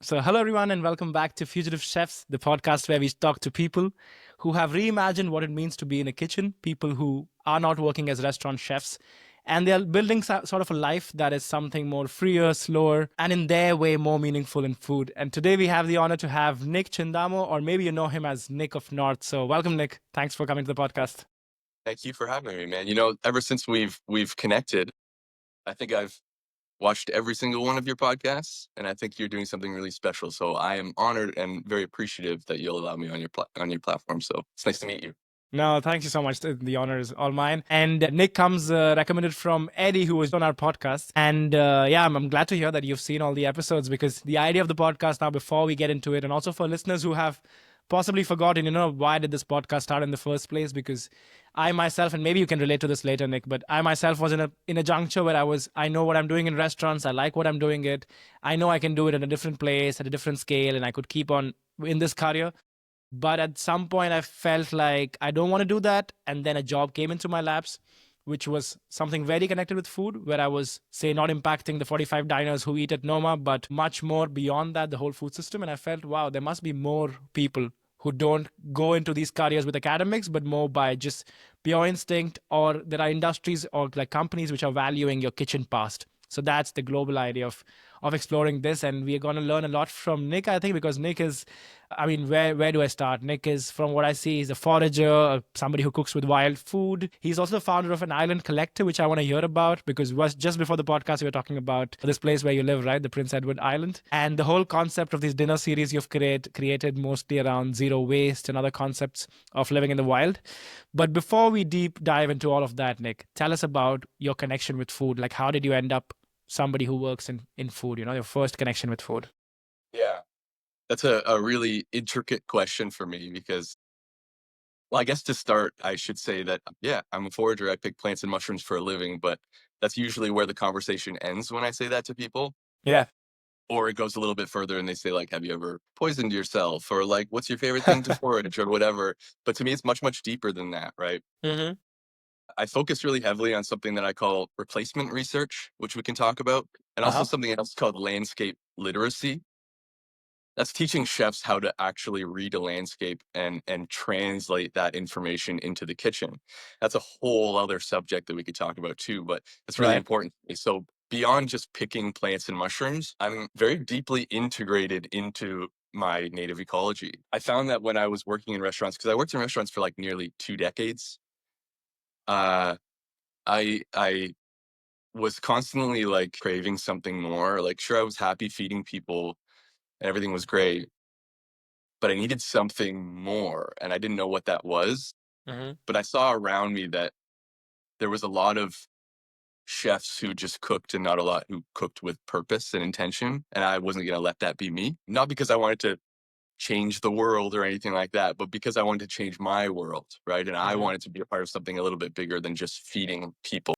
So, hello everyone, and welcome back to Fugitive Chefs, the podcast where we talk to people who have reimagined what it means to be in a kitchen, people who are not working as restaurant chefs, and they are building sort of a life that is something more freer, slower, and in their way more meaningful in food. And today we have the honor to have Nick Chindamo, or maybe you know him as Nick of North. So, welcome, Nick. Thanks for coming to the podcast. Thank you for having me, man. Ever since we've connected, I think I've watched every single one of your podcasts, and I think you're doing something really special. So I am honored and very appreciative that you'll allow me on your platform. So it's nice to meet you. No, thank you so much. The honor is all mine. And Nick comes recommended from Eddie, who was on our podcast. And yeah, I'm glad to hear that you've seen all the episodes, because the idea of the podcast now, before we get into it, and also for listeners who have possibly forgotten, why did this podcast start in the first place? Because I myself, and maybe you can relate to this later, Nick, but I myself was in a juncture where I know what I'm doing in restaurants. I like what I'm doing it. I know I can do it in a different place, at a different scale, and I could keep on in this career. But at some point, I felt like I don't want to do that. And then a job came into my laps, which was something very connected with food, where I was, say, not impacting the 45 diners who eat at Noma, but much more beyond that, the whole food system. And I felt, wow, there must be more people who don't go into these careers with academics, but more by just pure instinct, or there are industries or like companies which are valuing your kitchen past. So that's the global idea of exploring this. And we are going to learn a lot from Nick, I think, because Nick is, I mean, where do I start? Nick is, from what I see, he's a forager, somebody who cooks with wild food. He's also the founder of an island collective, which I want to hear about, because was just before the podcast we were talking about this place where you live, right? The Prince Edward Island. And the whole concept of these dinner series you've created mostly around zero waste and other concepts of living in the wild. But before we deep dive into all of that, Nick, tell us about your connection with food. Like, how did you end up somebody who works in food, your first connection with food? Yeah, that's a really intricate question for me because, well, I guess to start, I should say that, yeah, I'm a forager. I pick plants and mushrooms for a living, but that's usually where the conversation ends when I say that to people. Yeah. Or it goes a little bit further and they say, like, have you ever poisoned yourself? Or like, what's your favorite thing to forage or whatever? But to me, it's much, much deeper than that, right? Mm-hmm. I focus really heavily on something that I call replacement research, which we can talk about, and also Uh-huh. something else called landscape literacy. That's teaching chefs how to actually read a landscape and translate that information into the kitchen. That's a whole other subject that we could talk about too, but it's really Right. important to me. So beyond just picking plants and mushrooms, I'm very deeply integrated into my native ecology. I found that when I was working in restaurants, because I worked in restaurants for like nearly 2 decades, uh, I was constantly like craving something more. Like, sure, I was happy feeding people and everything was great, but I needed something more, and I didn't know what that was. Mm-hmm. But I saw around me that there was a lot of chefs who just cooked and not a lot who cooked with purpose and intention, and I wasn't going to let that be me. Not because I wanted to change the world or anything like that, but because I wanted to change my world, right? And I Mm-hmm. wanted to be a part of something a little bit bigger than just feeding people.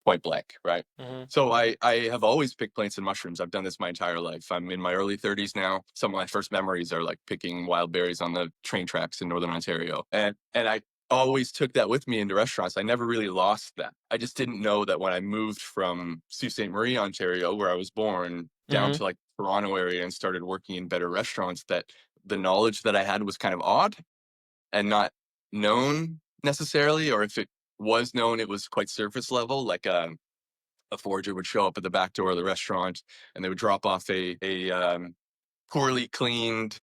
Point blank, right? Mm-hmm. So I have always picked plants and mushrooms. I've done this my entire life. I'm in my early 30s now. Some of my first memories are like picking wild berries on the train tracks in Northern Ontario. And I always took that with me into restaurants. I never really lost that. I just didn't know that when I moved from Sault Ste. Marie, Ontario, where I was born, down Mm-hmm. to like Toronto area and started working in better restaurants, that the knowledge that I had was kind of odd and not known necessarily, or if it was known, it was quite surface level. Like a forager would show up at the back door of the restaurant, and they would drop off a poorly cleaned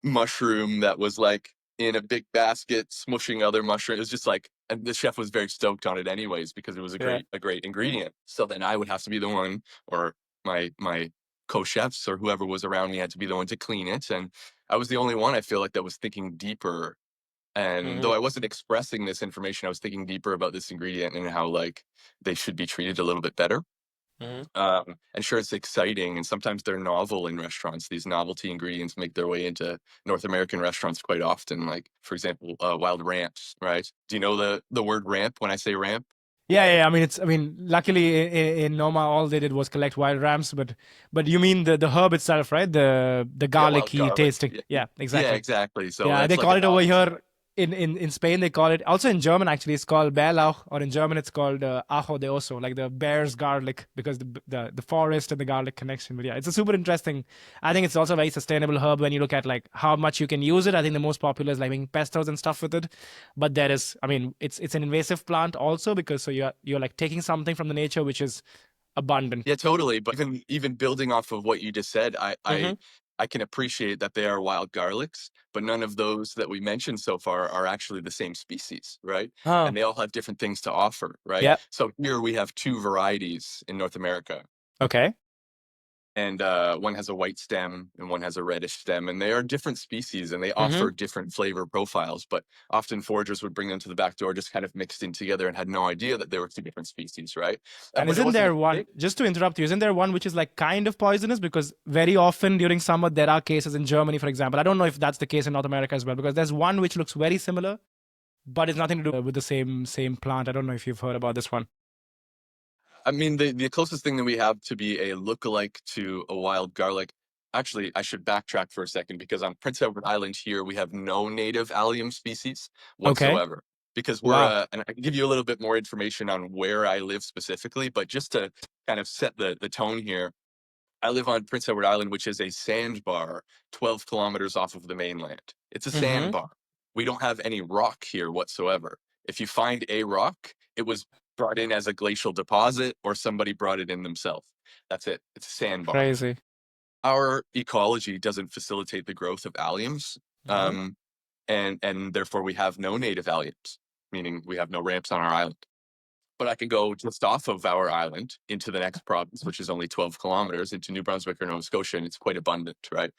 mushroom that was like in a big basket, smushing other mushrooms. It was just like, and the chef was very stoked on it anyways because it was Yeah. a great ingredient. So then I would have to be the one, or my co-chefs or whoever was around me had to be the one to clean it, and I was the only one, I feel like, that was thinking deeper. And Mm-hmm. though I wasn't expressing this information, I was thinking deeper about this ingredient and how like they should be treated a little bit better. Mm-hmm. And sure, it's exciting, and sometimes they're novel in restaurants. These novelty ingredients make their way into North American restaurants quite often. Like, for example, wild ramps. Right? Do you know the word ramp? When I say ramp, Yeah. Luckily in Noma, all they did was collect wild rams, but you mean the herb itself, right? The yeah, wild garlicky garlic. tasting. Yeah, Yeah, yeah, exactly. exactly. So Yeah, that's they like call a it over novelty. here. in Spain they call it, also in German actually it's called Bärlauch, or in German it's called Ajo de Oso, like the bear's garlic, because the forest and the garlic connection. But yeah, it's a super interesting. I think it's also a very sustainable herb when you look at like how much you can use it. I think the most popular is like making pestos and stuff with it. But there is, I mean, it's an invasive plant also, because so you're like taking something from the nature which is abundant. Yeah, totally. But even building off of what you just said, Mm-hmm. I can appreciate that they are wild garlics, but none of those that we mentioned so far are actually the same species, right? Oh, And they all have different things to offer, right? yeah. So here we have two varieties in North America, Okay. and one has a white stem and one has a reddish stem, and they are different species and they Mm-hmm. offer different flavor profiles. But often foragers would bring them to the back door just kind of mixed in together and had no idea that they were two different species, right? And But it isn't wasn't a there one, thing. just to interrupt you, isn't there one which is like kind of poisonous? Because very often during summer, there are cases in Germany, for example. I don't know if that's the case in North America as well, because there's one which looks very similar, but it's nothing to do with the same plant. I don't know if you've heard about this one. I mean, the closest thing that we have to be a lookalike to a wild garlic. Actually, I should backtrack for a second because on Prince Edward Island here, we have no native allium species Okay. whatsoever. Because we're, Wow. and I can give you a little bit more information on where I live specifically, but just to kind of set the tone here, I live on Prince Edward Island, which is a sandbar 12 kilometers off of the mainland. It's a Mm-hmm. sandbar. We don't have any rock here whatsoever. If you find a rock, it was brought in as a glacial deposit or somebody brought it in themselves. That's it. It's a sandbar. Crazy. Our ecology doesn't facilitate the growth of alliums, Mm-hmm. and therefore we have no native alliums, meaning we have no ramps on our island. But I can go just off of our island into the next province, which is only 12 kilometers, into New Brunswick or Nova Scotia, and it's quite abundant, right?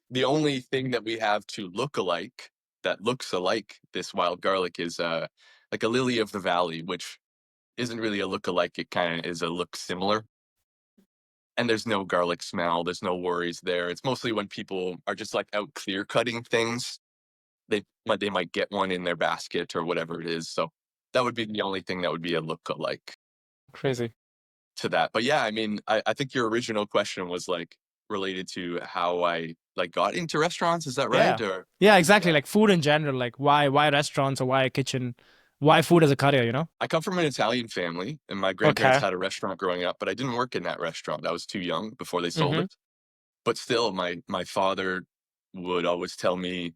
The only thing that we have to look alike, that looks alike this wild garlic, is like a lily of the valley, which isn't really a look alike. It kind of is a look similar. And there's no garlic smell. There's no worries there. It's mostly when people are just like out clear cutting things, they might get one in their basket or whatever it is. So that would be the only thing that would be a look alike Crazy. to that. But yeah, I mean, I think your original question was like related to how I like got into restaurants. Is that right? Yeah. Or Yeah, exactly. yeah, Like food in general. Like why restaurants or why a kitchen? Why food as a career, you know? I come from an Italian family, and my grandparents Okay. had a restaurant growing up, but I didn't work in that restaurant. I was too young before they sold Mm-hmm. it. But still, my father would always tell me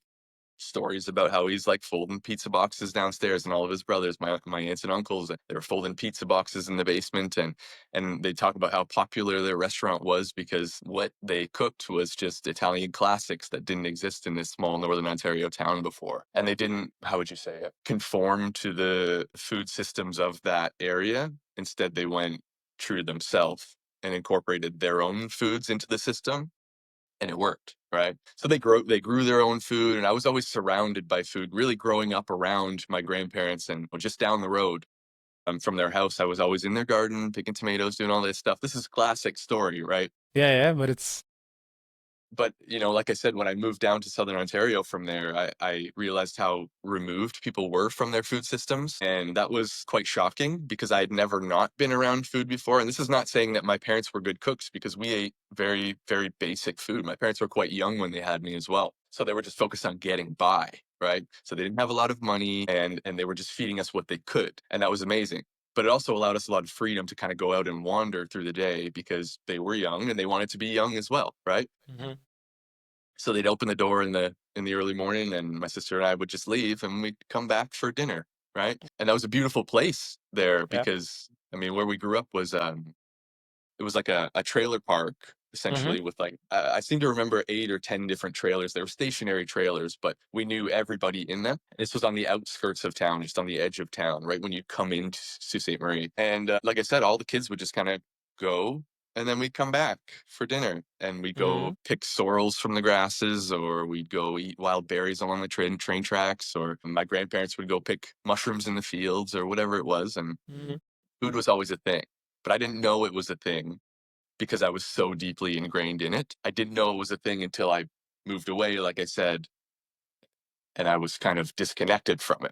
stories about how he's like folding pizza boxes downstairs, and all of his brothers, my aunts and uncles, they were folding pizza boxes in the basement, and they talk about how popular their restaurant was because what they cooked was just Italian classics that didn't exist in this small northern Ontario town before, and they didn't, how would you say it, conform to the food systems of that area. Instead, they went true to themselves and incorporated their own foods into the system, and it worked, right? So they grew their own food, and I was always surrounded by food. Really, growing up around my grandparents and just down the road from their house, I was always in their garden picking tomatoes, doing all this stuff. This is a classic story, right? Yeah, yeah, but it's But like I said, when I moved down to Southern Ontario from there, I realized how removed people were from their food systems, and that was quite shocking because I had never not been around food before. And this is not saying that my parents were good cooks, because we ate very, very basic food. My parents were quite young when they had me as well, so they were just focused on getting by, right? So they didn't have a lot of money, and they were just feeding us what they could, and that was amazing. But it also allowed us a lot of freedom to kind of go out and wander through the day because they were young and they wanted to be young as well, right? Mhm. So they'd open the door in the early morning, and my sister and I would just leave, and we'd come back for dinner, right? And that was a beautiful place there Yeah. because I mean, where we grew up was it was like a trailer park Mm-hmm. essentially, with like I seem to remember 8 or 10 different trailers. They were stationary trailers, but we knew everybody in them. This was on the outskirts of town, just on the edge of town, right when you come into Sault Ste. Marie. And like I said, all the kids would just kind of go, and then we'd come back for dinner, and we'd Mm-hmm. go pick sorrels from the grasses, or we'd go eat wild berries along the train tracks, or my grandparents would go pick mushrooms in the fields or whatever it was. And Mm-hmm. food was always a thing, but I didn't know it was a thing because I was so deeply ingrained in it. I didn't know it was a thing until I moved away, like I said, and I was kind of disconnected from it.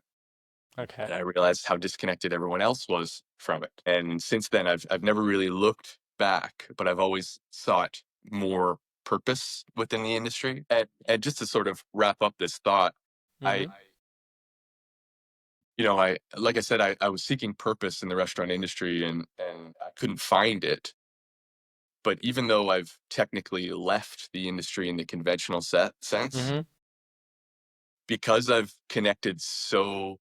Okay. And I realized how disconnected everyone else was from it. And since then, I've never really looked back, but I've always sought more purpose within the industry. And just to sort of wrap up this thought, I Mm-hmm. Like I said, I was seeking purpose in the restaurant industry, and I couldn't find it. But even though I've technically left the industry in the conventional sense, Mm-hmm. because I've connected so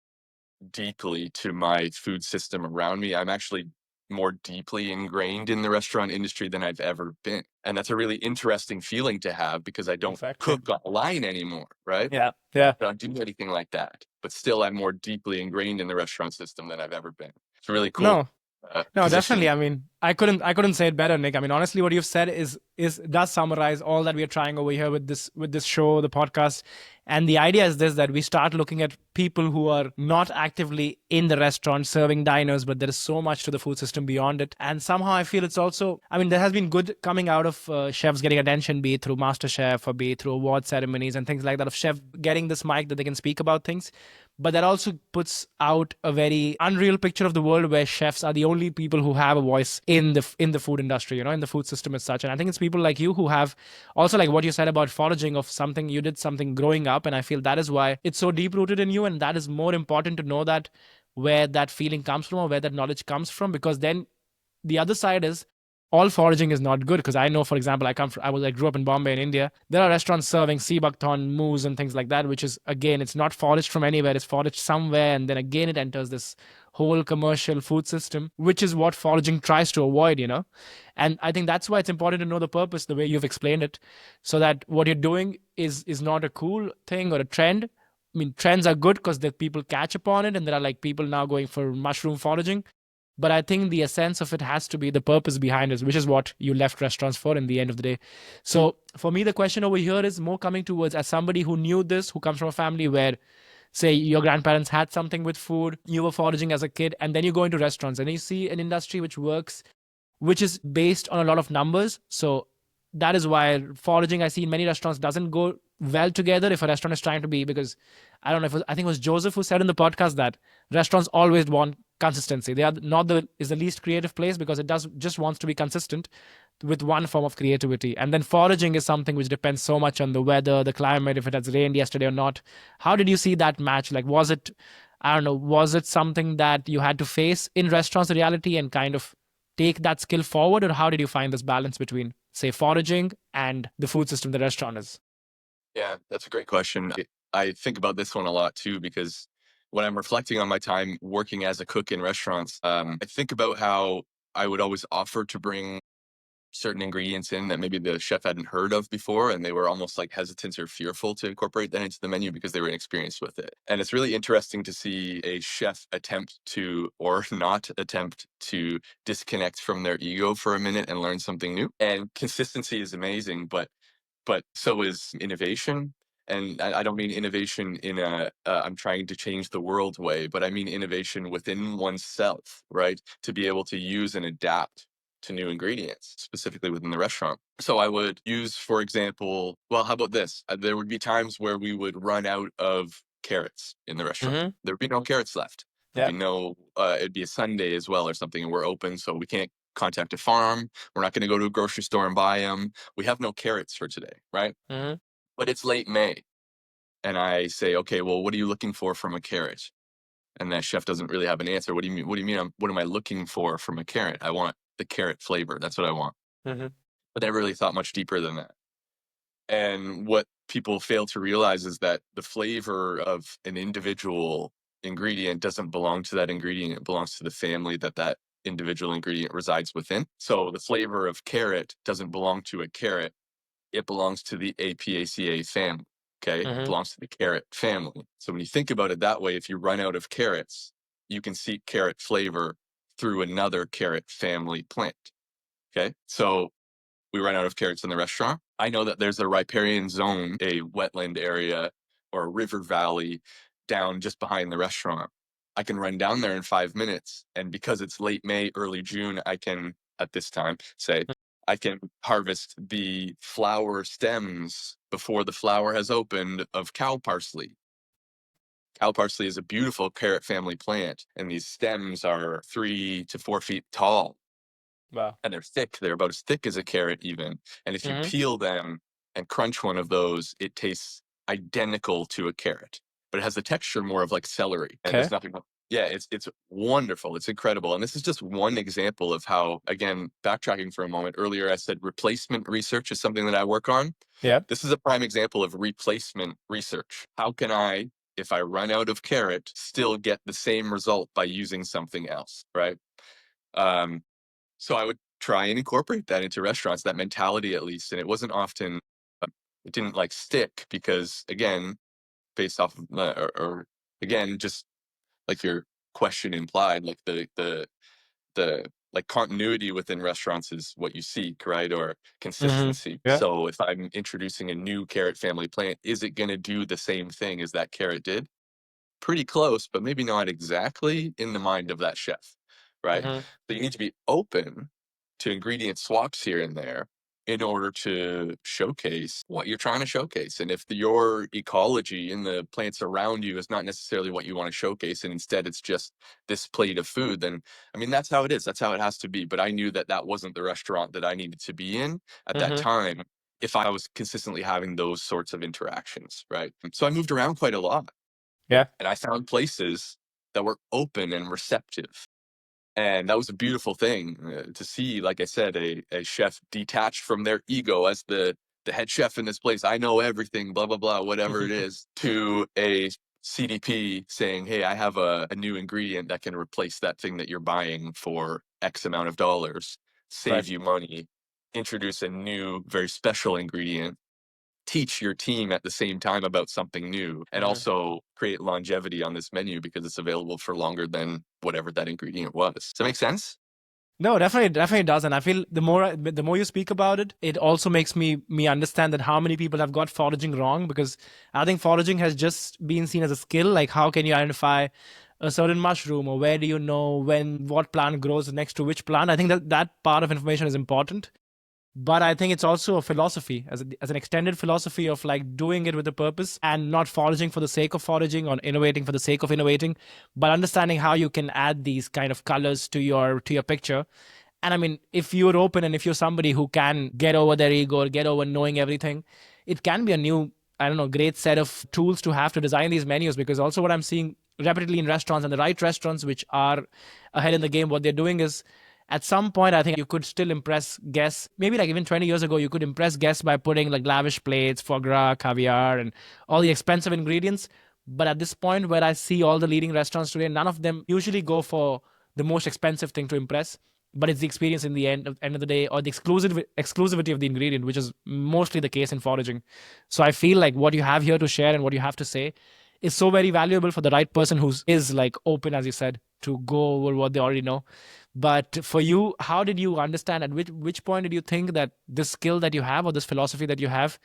deeply to my food system around me, I'm actually more deeply ingrained in the restaurant industry than I've ever been. And that's a really interesting feeling to have because I don't Exactly. cook online anymore, right? Yeah. Yeah. I don't do anything like that. But still, I'm more deeply ingrained in the restaurant system than I've ever been. It's a really cool No. No, definitely. position. I mean, I couldn't say it better, Nick. I mean, honestly, what you've said is does summarize all that we are trying over here with this show, the podcast. And the idea is this, that we start looking at people who are not actively in the restaurant serving diners, but there is so much to the food system beyond it. And somehow I feel it's also, I mean, there has been good coming out of chefs getting attention, be it through MasterChef or be it through award ceremonies and things like that, of chef getting this mic that they can speak about things. But that also puts out a very unreal picture of the world where chefs are the only people who have a voice in the food industry, in the food system as such. And I think it's people like you who have also, like what you said about foraging, of something you did something growing up, and I feel that is why it's so deep rooted in you, and that is more important to know that where that feeling comes from or where that knowledge comes from, because then the other side is all foraging is not good. Because I know, for example, I grew up in Bombay in India. There are restaurants serving sea buckthorn moose and things like that, which is, again, it's not foraged from anywhere, it's foraged somewhere, and then again it enters this whole commercial food system, which is what foraging tries to avoid. And I think that's why it's important to know the purpose the way you've explained it, so that what you're doing is not a cool thing or a trend. I mean, trends are good because the people catch upon it, and there are like people now going for mushroom foraging. But I think the essence of it has to be the purpose behind it, which is what you left restaurants for in the end of the day. So for me, the question over here is more coming towards, as somebody who knew this, who comes from a family where, say, your grandparents had something with food, you were foraging as a kid, and then you go into restaurants and you see an industry which works, which is based on a lot of numbers. So that is why foraging, I see in many restaurants, doesn't go well together if a restaurant is trying to be, because I don't know if I think it was Joseph who said in the podcast that restaurants always want consistency. They are not the is the least creative place because it does just wants to be consistent with one form of creativity. And then foraging is something which depends so much on the weather, the climate, if it has rained yesterday or not. How did you see that match? Like, was it, I don't know, was it something that you had to face in restaurants, the reality, and kind of take that skill forward? Or how did you find this balance between, say, foraging and the food system the restaurant is? Yeah, that's a great question. I think about this one a lot too, because when I'm reflecting on my time working as a cook in restaurants, I think about how I would always offer to bring certain ingredients in that maybe the chef hadn't heard of before, and they were almost like hesitant or fearful to incorporate that into the menu because they were inexperienced with it. And it's really interesting to see a chef attempt to, or not attempt to, disconnect from their ego for a minute and learn something new. And consistency is amazing, but so is innovation. And I don't mean innovation in a I'm trying to change the world way, but I mean innovation within oneself, right? To be able to use and adapt to new ingredients, specifically within the restaurant. So I would use, for example, well, how about this? There would be times where we would run out of carrots in the restaurant. Mm-hmm. There'd be no carrots left. There'd Yeah. be no, it'd be a Sunday as well or something, and we're open, so we can't contact a farm. We're not going to go to a grocery store and buy them. We have no carrots for today, right? Mm-hmm. But it's late May. And I say, okay, well, what are you looking for from a carrot? And that chef doesn't really have an answer. What do you mean? What do you mean? What am I looking for from a carrot? I want the carrot flavor. That's what I want. Mm-hmm. But they really thought much deeper than that. And what people fail to realize is that the flavor of an individual ingredient doesn't belong to that ingredient. It belongs to the family that that individual ingredient resides within. So the flavor of carrot doesn't belong to a carrot. It belongs to the Apiaceae family. Okay. It Mm-hmm. belongs to the carrot family. So when you think about it that way, if you run out of carrots, you can seek carrot flavor through another carrot family plant. Okay. So we run out of carrots in the restaurant. I know that there's a riparian zone, a wetland area or a river valley down just behind the restaurant. I can run down there in 5 minutes. And because it's late May, early June, I can, at this time, say, I can harvest the flower stems before the flower has opened of cow parsley. Cow parsley is a beautiful carrot family plant, and these stems are 3 to 4 feet tall, Wow. and they're thick. They're about as thick as a carrot even. And if you Mm-hmm. peel them and crunch one of those, it tastes identical to a carrot. but it has the texture more of like celery, and Okay. there's nothing. Yeah, it's wonderful. It's incredible. And this is just one example of how, again, backtracking for a moment, earlier I said replacement research is something that I work on. Yeah. This is a prime example of replacement research. How can I, if I run out of carrot, still get the same result by using something else, right? Um, so I would try and incorporate that into restaurants, that mentality at least. And it wasn't often, it didn't like stick because, again, based off of, or again, just like your question implied, like the like continuity within restaurants is what you seek, right? Or consistency. Yeah. So if I'm introducing a new carrot family plant, is it going to do the same thing as that carrot did? Pretty close, but maybe not exactly in the mind of that chef, right? Hmm. So you need to be open to ingredient swaps here and there in order to showcase what you're trying to showcase. And if your ecology and the plants around you is not necessarily what you want to showcase, and instead it's just this plate of food, then I mean, that's how it is. That's how it has to be. But I knew that that wasn't the restaurant that I needed to be in at that Hmm. time if I was consistently having those sorts of interactions, right? So I moved around quite a lot, Yeah. and I found places that were open and receptive. And that was a beautiful thing to see, like I said, a chef detached from their ego as the head chef in this place. I know everything, blah, blah, blah, whatever it is, to a CDP saying, hey, I have a new ingredient that can replace that thing that you're buying for X amount of dollars, Right. save you money, introduce a new, very special ingredient, teach your team at the same time about something new, and Hmm. also create longevity on this menu because it's available for longer than whatever that ingredient was. Does that make sense? No, definitely does, and I feel the more you speak about it, it also makes me understand that how many people have got foraging wrong, because I think foraging has just been seen as a skill. Like, how can you identify a certain mushroom, or where do you know when what plant grows next to which plant? I think that part of information is important. But I think it's also a philosophy, as an extended philosophy of like doing it with a purpose and not foraging for the sake of foraging or innovating for the sake of innovating, but understanding how you can add these kind of colors to your picture. And I mean, if you're open and if you're somebody who can get over their ego or get over knowing everything, it can be a new, I don't know, great set of tools to have to design these menus. Because also what I'm seeing repeatedly in restaurants, and the right restaurants which are ahead in the game, what they're doing is, at some point, I think you could still impress guests. Maybe like even 20 years ago, you could impress guests by putting like lavish plates, foie gras, caviar, and all the expensive ingredients. But at this point, where I see all the leading restaurants today, none of them usually go for the most expensive thing to impress, but it's the experience in the end of the day, or the exclusivity of the ingredient, which is mostly the case in foraging. So I feel like what you have here to share and what you have to say is so very valuable for the right person who is like open, as you said, to go over what they already know. But for you, how did you understand, at which point did you think that this skill that you have, or this philosophy that you have,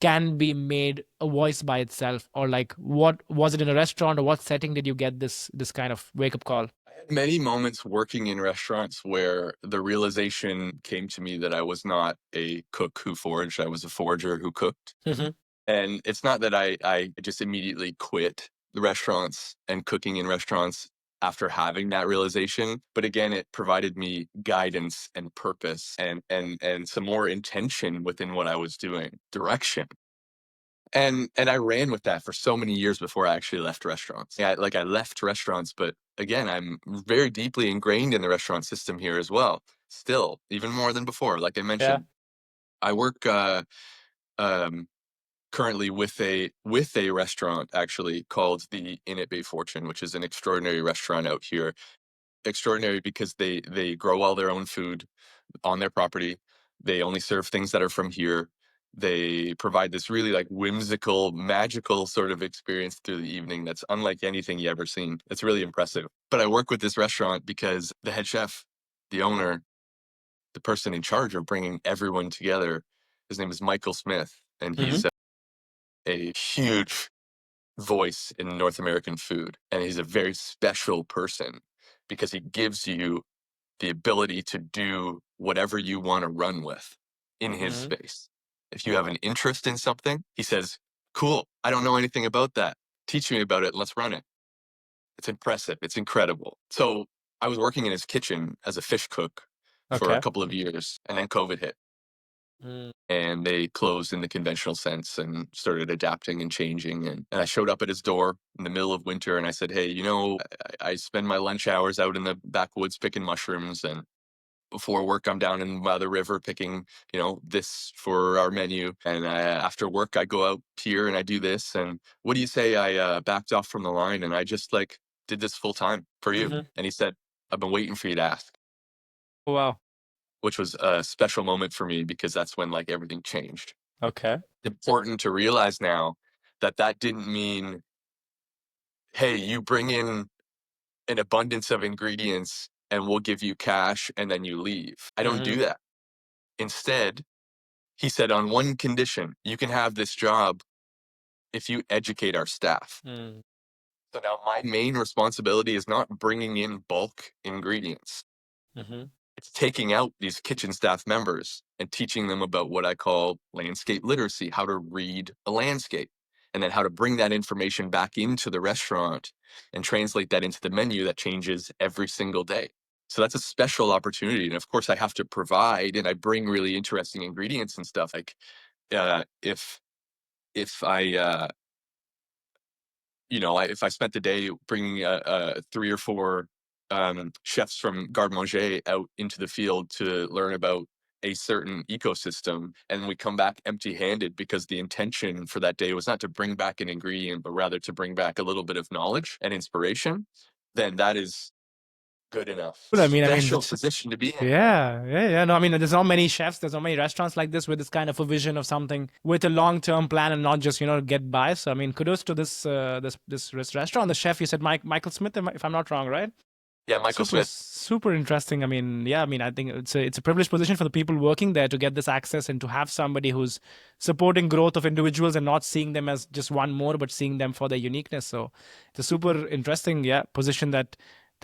can be made a voice by itself? Or like, what was it in a restaurant, or what setting did you get this kind of wake up call? I had many moments working in restaurants where the realization came to me that I was not a cook who foraged, I was a forager who cooked. Hmm. And it's not that I just immediately quit the restaurants and cooking in restaurants after having that realization. But again, it provided me guidance and purpose and some more intention within what I was doing, direction. And I ran with that for so many years before I actually left restaurants. Yeah, like I left restaurants, but again, I'm very deeply ingrained in the restaurant system here as well. Still, even more than before. Like I Yeah. mentioned, I work um, currently with a restaurant actually called the Inn at Bay Fortune, which is an extraordinary restaurant out here. Extraordinary because they grow all their own food on their property. They only serve things that are from here. They provide this really like whimsical, magical sort of experience through the evening that's unlike anything you ever seen. It's really impressive. But I work with this restaurant because the head chef, the owner, the person in charge of bringing everyone together, his name is Michael Smith, and Hmm. he's a huge voice in North American food. And he's a very special person because he gives you the ability to do whatever you want to run with in his Hmm. space. If you have an interest in something, he says, cool, I don't know anything about that. Teach me about it and let's run it. It's impressive. It's incredible. So I was working in his kitchen as a fish cook for a Okay. couple of years, and then COVID hit. Mm. And they closed in the conventional sense and started adapting and changing. And I showed up at his door in the middle of winter and I said, hey, I spend my lunch hours out in the backwoods picking mushrooms, and before work, I'm down in by the river picking, this for our menu. And after work, I go out here and I do this. And what do you say? I backed off from the line and I just did this full time for you. Mhm. And he said, I've been waiting for you to ask, Oh, wow. which was a special moment for me because that's when everything changed. Okay. Important to realize now that that didn't mean, hey, you bring in an abundance of ingredients and we'll give you cash and then you leave. I don't do Mhm. that. Instead, he said, on one condition, you can have this job if you educate our staff. Mm. So now my main responsibility is not bringing in bulk ingredients. Mhm. It's taking out these kitchen staff members and teaching them about what I call landscape literacy, how to read a landscape, and then how to bring that information back into the restaurant and translate that into the menu that changes every single day. So that's a special opportunity. And of course, I have to provide and I bring really interesting ingredients and stuff. If if I spent the day bringing 3 or 4 chefs from Garde Manger out into the field to learn about a certain ecosystem, and we come back empty-handed because the intention for that day was not to bring back an ingredient, but rather to bring back a little bit of knowledge and inspiration, then that is good enough. Good. I mean, Special that's, position to be in. yeah, yeah, yeah. No, I mean, there's not many chefs, there's not many restaurants like this with this kind of a vision of something with a long-term plan and not just, get by. So, I mean, kudos to this restaurant. The chef, you said Michael Smith, if I'm not wrong, right? Yeah, Michael Super, Smith. super interesting. I mean, yeah, I mean, I think it's a privileged position for the people working there to get this access and to have somebody who's supporting growth of individuals and not seeing them as just one more, but seeing them for their uniqueness. So it's a super interesting, yeah, position that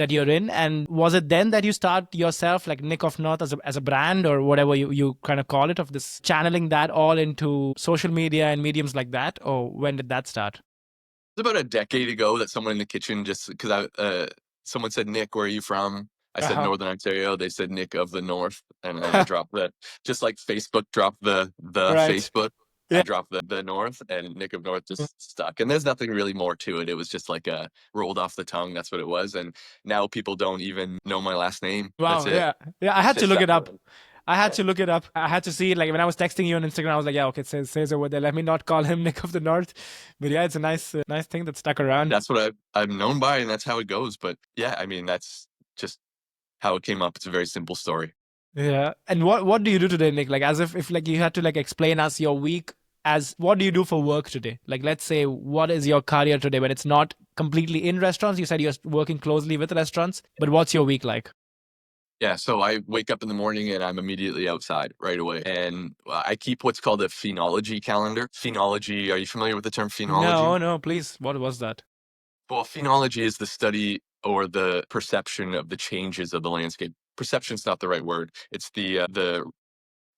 you're in. And was it then that you start yourself, like Nick of North, as a brand or whatever you kind of call it, of this channeling that all into social media and mediums like that? Or when did that start? It's about a decade ago that someone in the kitchen just because someone said, Nick, where are you from? I said Uh-huh. Northern Ontario. They said Nick of the North, and then I dropped just like Facebook dropped the Right. Facebook. I Yeah. dropped the North, and Nick of North just stuck. And there's nothing really more to it. It was just like a rolled off the tongue. That's what it was. And now people don't even know my last name. That's Wow. it. Yeah. Yeah. I had to It's look that it up. way. I had Yeah. to look it up. I had to see it. Like when I was texting you on Instagram, I was like, yeah, okay, it says over there. Let me not call him Nick of the North. But yeah, it's a nice thing that stuck around. That's what I'm known by, and that's how it goes. But yeah, I mean, that's just how it came up. It's a very simple story. Yeah. And what do you do today, Nick? Like as if like you had to like explain us your week as what do you do for work today? Like let's say what is your career today when it's not completely in restaurants? You said you're working closely with restaurants, but what's your week like? Yeah, so I wake up in the morning and I'm immediately outside right away. And I keep what's called a phenology calendar. Phenology, are you familiar with the term phenology? No, no, please. What was that? Well, phenology is the study or the perception of the changes of the landscape. Perception's not the right word. It's the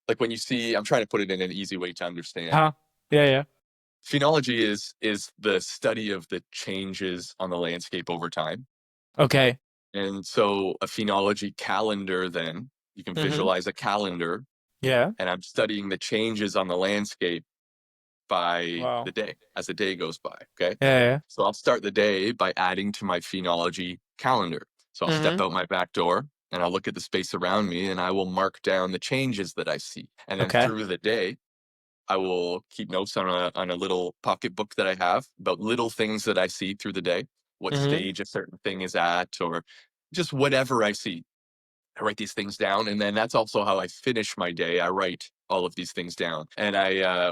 like when you see, I'm trying to put it in an easy way to understand. Huh? Yeah, yeah. Phenology is the study of the changes on the landscape over time. Okay. And so a phenology calendar, then you can Mm-hmm. visualize a calendar, Yeah. and I'm studying the changes on the landscape by the Wow. day as the day goes by. Okay. Yeah, yeah. So I'll start the day by adding to my phenology calendar. So I'll step Mm-hmm. out my back door and I'll look at the space around me and I will mark down the changes that I see. And then Okay. through the day, I will keep notes on a little pocketbook that I have about little things that I see through the day, what Mm-hmm. stage a certain thing is at, or just whatever I see. I write these things down, and then that's also how I finish my day. I write all of these things down, and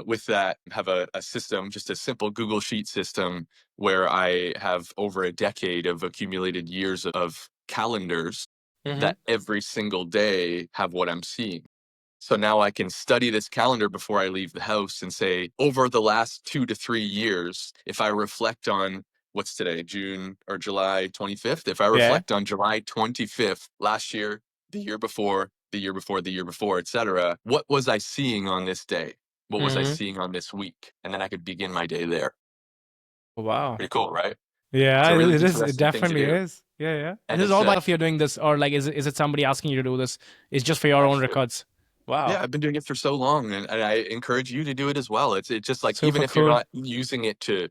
with that, have a system, just a simple Google Sheet system, where I have over a decade of accumulated years of calendars Mm-hmm. that every single day have what I'm seeing. So now I can study this calendar before I leave the house and say, over the last 2 to 3 years, if I reflect on what's today, June or July 25th, if I Yeah. reflect on July 25th last year, the year before, the year before, the year before, etc., what was I seeing on this day? What was I Mm-hmm. seeing on this week? And then I could begin my day there. Wow. Pretty cool, right? Yeah, It's a really it is. It interesting thing to definitely do. is. Yeah, yeah. And And this is it's all by if you're doing this, or like, is it somebody asking you to do this? It's just for your own actually records. Wow. Yeah, I've been doing it for so long, and I encourage you to do it as well. It's just like even Super if you're cool. not using it to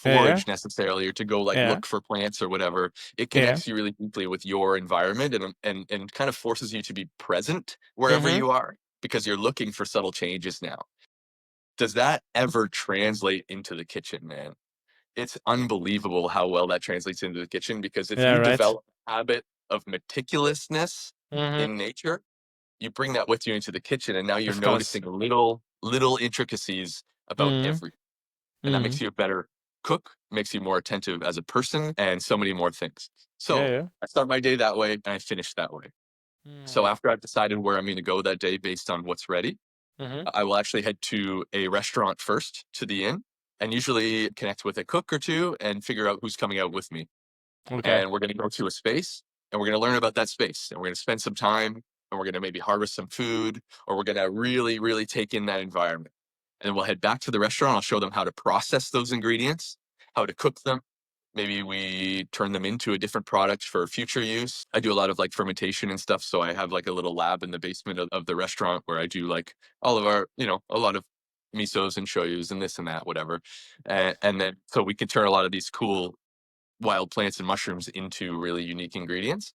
Yeah, yeah, forage necessarily or to go like yeah, look for plants or whatever, it yeah. connects you really deeply with your environment and kind of forces you to be present wherever Mm-hmm. you are because you're looking for subtle changes now. Does that ever translate into the kitchen, man? It's unbelievable how well that translates into the kitchen because if Yeah, you right. develop a habit of meticulousness Mm-hmm. in nature, you bring that with you into the kitchen and now you're Of course. noticing little intricacies about Mm-hmm. every and that Mm-hmm. makes you a better cook, makes you more attentive as a person and so many more things. Yeah, So yeah. I start my day that way and I finish that way. So Mm-hmm. after I've decided where I'm going to go that day based on what's ready, Mm-hmm. I will actually head to a restaurant first to the inn and usually connect with a cook or two and figure out who's coming out with me. Okay. And we're going to go to a space and we're going to learn about that space and we're going to spend some time and we're going to maybe harvest some food or we're going to really take in that environment. And then we'll head back to the restaurant. I'll show them how to process those ingredients, how to cook them. Maybe we turn them into a different product for future use. I do a lot of like fermentation and stuff. So I have like a little lab in the basement of the restaurant where I do like all of our, a lot of misos and shoyus and this and that, whatever. And then so we can turn a lot of these cool wild plants and mushrooms into really unique ingredients.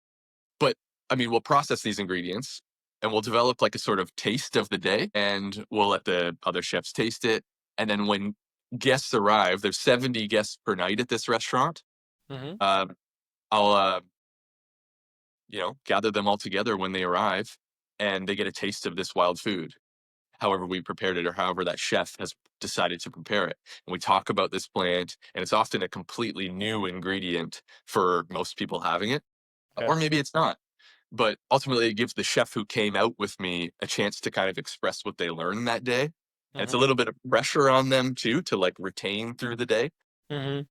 But I mean, we'll process these ingredients and we'll develop like a sort of taste of the day and we'll let the other chefs taste it. And then when guests arrive, there's 70 guests per night at this restaurant. Mm-hmm. Um, I'll, gather them all together when they arrive and they get a taste of this wild food, however we prepared it or however that chef has decided to prepare it. And we talk about this plant, and it's often a completely new ingredient for most people having it, Okay. or maybe it's not. But ultimately, it gives the chef who came out with me a chance to kind of express what they learned that day. And it's a Mm-hmm. little bit of pressure on them too to like retain through the day. Mm-hmm.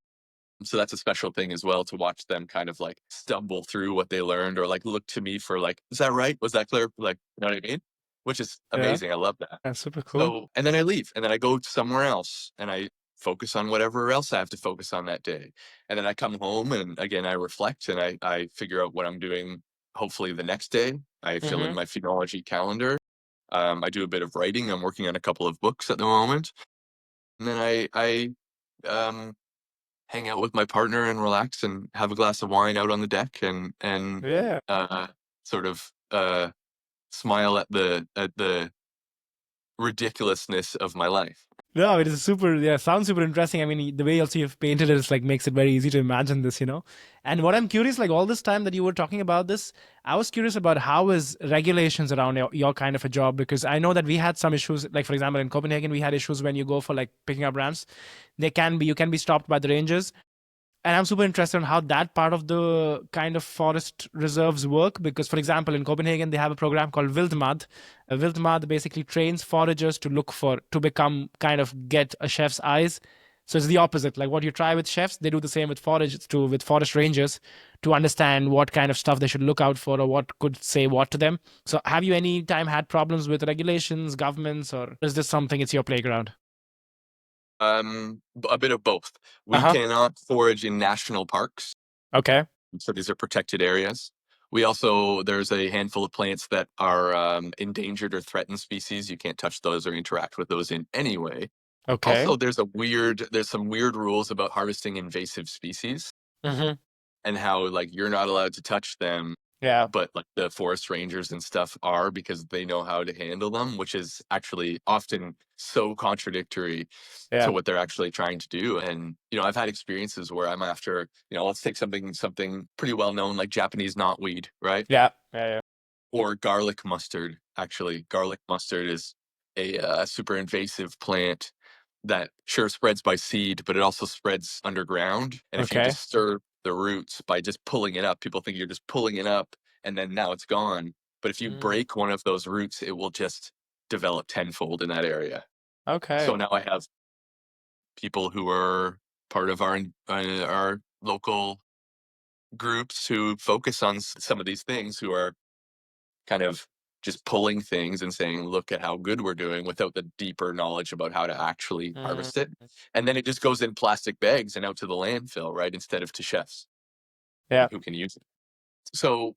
So that's a special thing as well to watch them kind of like stumble through what they learned or like look to me for like, is that right? Was that clear? Like, you know what I mean? Which is Yeah. amazing. I love that. That's super cool. So, and then I leave and then I go somewhere else and I focus on whatever else I have to focus on that day. And then I come home and again, I reflect and I figure out what I'm doing. Hopefully the next day, I fill in Mm-hmm. my phenology calendar. I do a bit of writing. I'm working on a couple of books at the moment. And then um, hang out with my partner and relax and have a glass of wine out on the deck and Yeah. uh, sort of smile at the ridiculousness of my life. No, it is super, yeah, sounds super interesting. I mean, the way also you've painted it is like makes it very easy to imagine this. And what I'm curious, like all this time that you were talking about this, I was curious about how is regulations around your kind of a job, because I know that we had some issues, like for example, in Copenhagen, we had issues when you go for like picking up ramps. You can be stopped by the rangers, and I'm super interested in how that part of the kind of forest reserves work. Because, for example, in Copenhagen, they have a program called Wildmad. Wildmad basically trains foragers to become kind of get a chef's eyes. So it's the opposite. Like what you try with chefs, they do the same with forest rangers to understand what kind of stuff they should look out for or what could say what to them. So have you any time had problems with regulations, governments, or is this something it's your playground? A bit of both. Uh We huh. cannot forage in national parks, Okay. so these are protected areas. We also there's a handful of plants that are endangered or threatened species. You can't touch those or interact with those in any way. Okay. Also, there's some weird rules about harvesting invasive species Mm-hmm. and how like you're not allowed to touch them, Yeah. but like the forest rangers and stuff are because they know how to handle them, which is actually often so contradictory to Yeah. what they're actually trying to do. And I've had experiences where I'm after, let's take something pretty well known like Japanese knotweed, right? Yeah. Yeah. Or garlic mustard. Actually, garlic mustard is a super invasive plant that sure spreads by seed, but it also spreads underground. And if you Okay. disturb the roots by just pulling it up, people think you're just pulling it up and then now it's gone. But if you Mm. break one of those roots, it will just develop tenfold in that area. So Okay. now I have people who are part of our local groups who focus on some of these things who are kind of just pulling things and saying, look at how good we're doing without the deeper knowledge about how to actually Mm. harvest it. And then it just goes in plastic bags and out to the landfill, right? Instead of to chefs Yeah. who can use it. So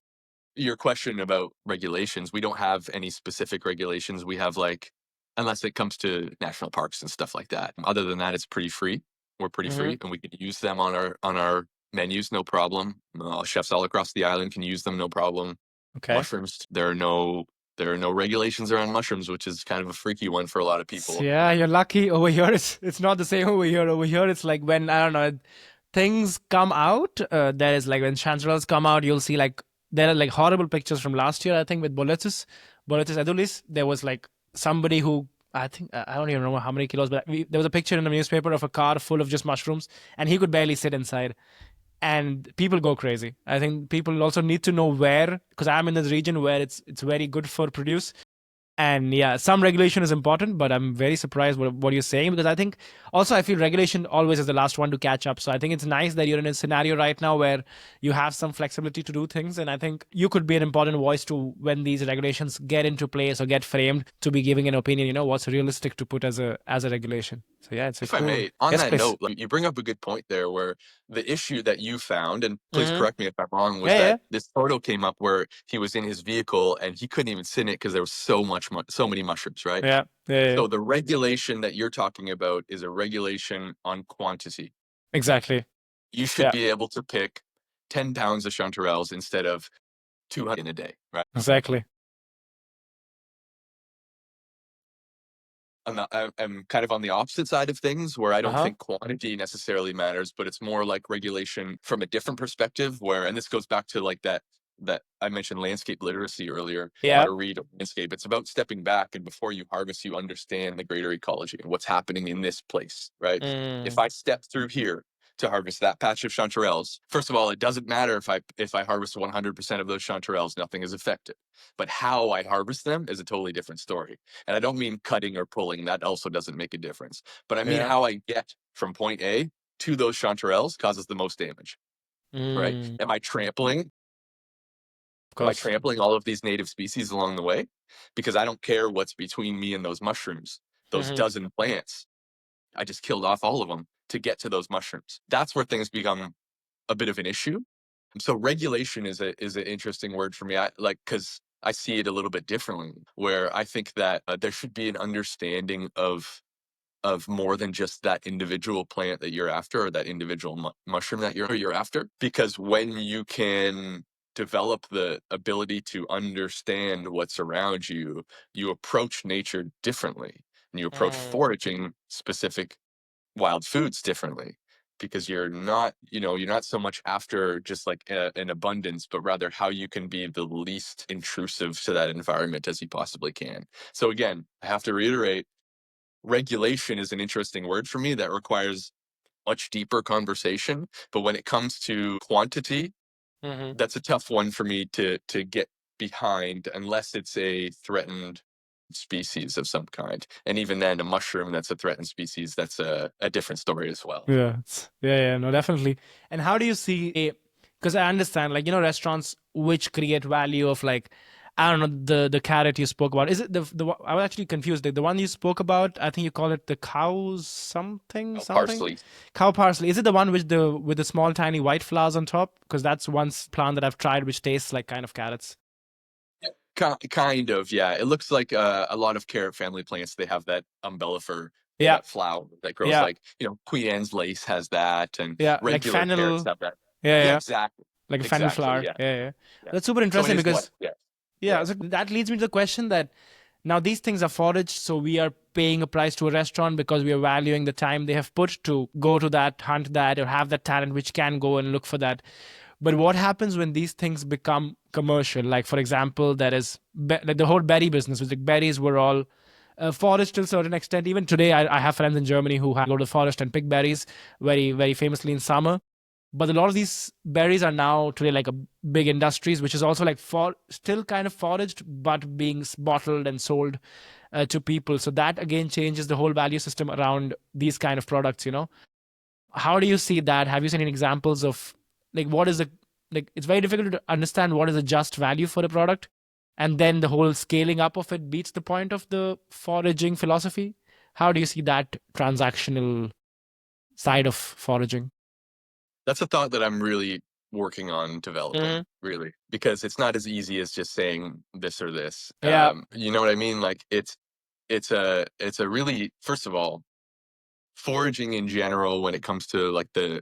your question about regulations, we don't have any specific regulations. We have like, unless it comes to national parks and stuff like that. Other than that, it's pretty free. We're pretty Mm-hmm. free, and we can use them on our menus, no problem. Chefs all across the island can use them, no problem. Okay. Mushrooms, there are no regulations around mushrooms, which is kind of a freaky one for a lot of people. Yeah, you're lucky. Over here, it's not the same over here. Over here, it's like when, I don't know, things come out. There is like when chanterelles come out, you'll see like there are like horrible pictures from last year. I think with Boletus edulis, there was like somebody who, I think I don't even know how many kilos, but there was a picture in the newspaper of a car full of just mushrooms, and he could barely sit inside. And people go crazy. I think people also need to know where, because I'm in this region where it's very good for produce. And yeah, some regulation is important, but I'm very surprised what you're saying, because I think also I feel regulation always is the last one to catch up. So I think it's nice that you're in a scenario right now where you have some flexibility to do things. And I think you could be an important voice to when these regulations get into place or get framed, to be giving an opinion, what's realistic to put as a regulation. So yeah, it's a If I cool. may, on Yes, that please. note, like, you bring up a good point there where the issue that you found, and please Mm-hmm. correct me if I'm wrong, was Yeah, yeah, that this photo came up where he was in his vehicle and he couldn't even sit in it because there was so many mushrooms, right? yeah, yeah, yeah. So the regulation that you're talking about is a regulation on quantity. Exactly. You should Yeah, be able to pick 10 pounds of chanterelles instead of 200 in a day, right? exactly. I'm kind of on the opposite side of things, where I don't Uh-huh. think quantity necessarily matters, but it's more like regulation from a different perspective, where, and this goes back to like that I mentioned landscape literacy earlier, how Yeah. to read a landscape. It's about stepping back, and before you harvest, you understand the greater ecology and what's happening in this place, right? If Mm, I step through here to harvest that patch of chanterelles, first of all, it doesn't matter if I harvest 100% of those chanterelles, nothing is affected. But how I harvest them is a totally different story. And I don't mean cutting or pulling, that also doesn't make a difference. But I mean yeah. how I get from point A to those chanterelles causes the most damage, right? Mm, Am I trampling? of Am I course. trampling all of these native species along the way? Because I don't care what's between me and those mushrooms, those Mm-hmm. dozen plants. I just killed off all of them to get to those mushrooms. That's where things become a bit of an issue. So regulation is an interesting word for me. I like, because I see it a little bit differently, where I think that there should be an understanding of more than just that individual plant that you're after, or that individual mushroom that you're after. Because when you can develop the ability to understand what's around you, you approach nature differently, and you approach Mm, foraging specific wild foods differently, because you're not so much after just like an abundance, but rather how you can be the least intrusive to that environment as you possibly can. So again, I have to reiterate, regulation is an interesting word for me that requires much deeper conversation. But when it comes to quantity, mm-hmm. that's a tough one for me to get behind, unless it's a threatened species of some kind. And even then, a mushroom that's a threatened species, that's a different story as well. Yeah, yeah, no, definitely. And how do you see? Because I understand, like restaurants which create value of like, I don't know, the carrot you spoke about. Is it the? I was actually confused. The one you spoke about, I think you call it the cows something Oh, something. parsley. Cow parsley. Is it the one with the small tiny white flowers on top? Because that's one plant that I've tried, which tastes like kind of carrots. Kind of, yeah. It looks like a lot of carrot family plants. They have that umbellifer, Yeah, that flower that grows yeah, like, Queen Anne's lace has that, and yeah. Like regular carrots fennel. have that. Yeah, Yeah, yeah. exactly. Like a fennel Exactly, flower. yeah. Yeah, yeah. Yeah. That's super So it interesting is what, because yeah. yeah, Yeah. so that leads me to the question that now these things are foraged, so we are paying a price to a restaurant because we are valuing the time they have put to go to that, hunt that, or have that talent which can go and look for that. But what happens when these things become commercial? Like, for example, there is like the whole berry business, which like berries were all forest to a certain extent. Even today, I have friends in Germany who go to the forest and pick berries very, very famously in summer. But a lot of these berries are now today like a big industries, which is also like still kind of foraged, but being bottled and sold to people. So that again changes the whole value system around these kind of products. How do you see that? Have you seen any examples of like what is the like? It's very difficult to understand what is a just value for a product, and then the whole scaling up of it beats the point of the foraging philosophy. How do you see that transactional side of foraging? That's a thought that I'm really working on developing, Hmm. really, because it's not as easy as just saying this or this. Yeah. You know what I mean? Like it's a really, first of all, foraging in general when it comes to like the